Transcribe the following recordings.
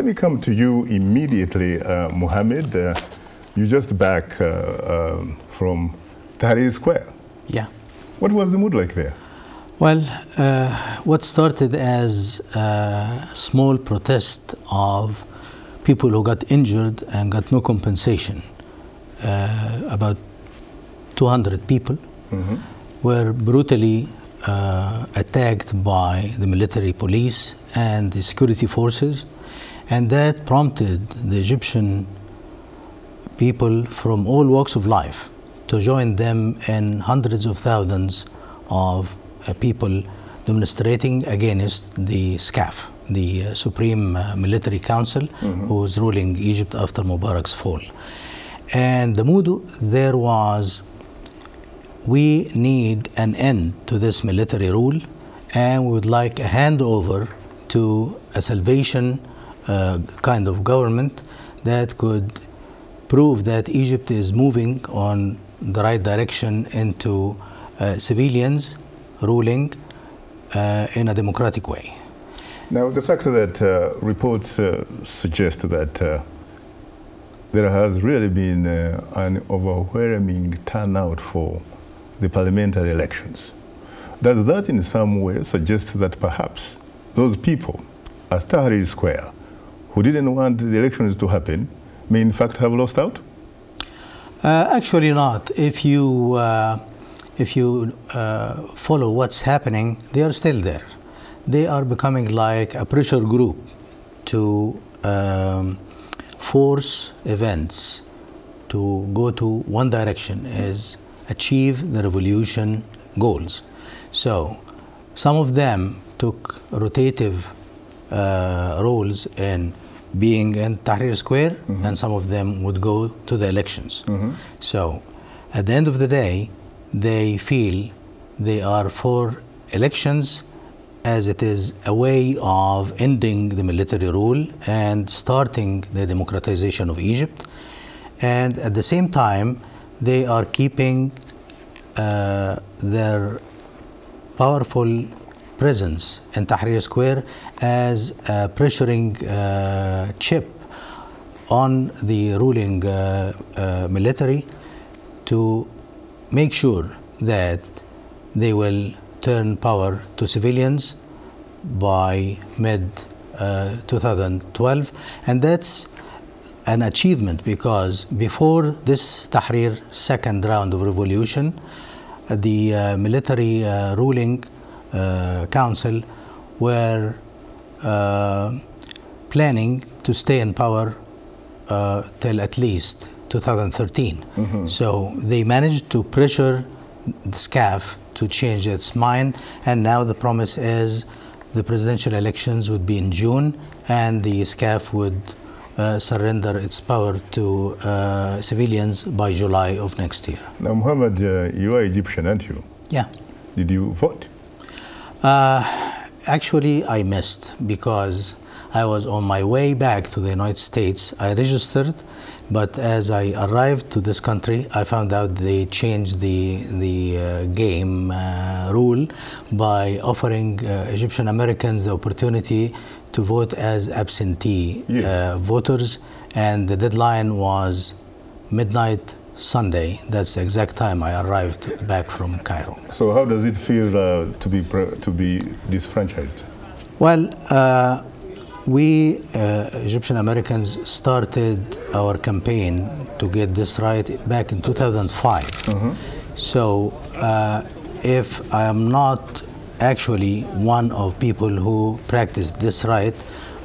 Let me come to you immediately, Mohamed. You're just back from Tahrir Square. Yeah. What was the mood like there? Well, what started as a small protest of people who got injured and got no compensation, about 200 people were brutally attacked by the military police and the security forces, and that prompted the Egyptian people from all walks of life to join them in hundreds of thousands of people demonstrating against the SCAF, the Supreme Military Council, who was ruling Egypt after Mubarak's fall. And the mood there was, we need an end to this military rule, and we would like a handover to a salvation kind of government that could prove that Egypt is moving on the right direction into civilians ruling in a democratic way. Now, the fact that reports suggest that there has really been an overwhelming turnout for the parliamentary elections, does that in some way suggest that perhaps those people at Tahrir Square who didn't want the elections to happen may in fact have lost out? Actually not. If you follow what's happening, they are still there. They are becoming like a pressure group to force events to go to one direction, is achieve the revolution goals. So some of them took rotative roles in being in Tahrir Square, and some of them would go to the elections. So at the end of the day, they feel they are for elections, as it is a way of ending the military rule and starting the democratization of Egypt. And at the same time, they are keeping their powerful presence in Tahrir Square as a pressuring chip on the ruling military to make sure that they will turn power to civilians by mid-2012. And that's an achievement, because before this Tahrir second round of revolution, the military ruling council were planning to stay in power till at least 2013. So they managed to pressure the SCAF to change its mind, and now the promise is the presidential elections would be in June, and the SCAF would surrender its power to civilians by July of next year. Now, Mohammed, you are Egyptian, aren't you? Yeah. Did you vote? Actually, I missed, because I was on my way back to the United States. I registered, but as I arrived to this country, I found out they changed the game rule by offering Egyptian Americans the opportunity to vote as absentee voters, and the deadline was midnight Sunday. That's the exact time I arrived back from Cairo. So how does it feel to be disfranchised? Well, we Egyptian Americans started our campaign to get this right back in 2005. So if I am not actually one of people who practiced this right,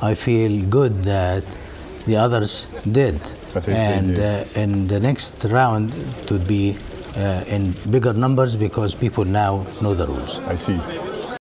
I feel good that the others did. And in the next round it would be in bigger numbers, because people now know the rules. I see.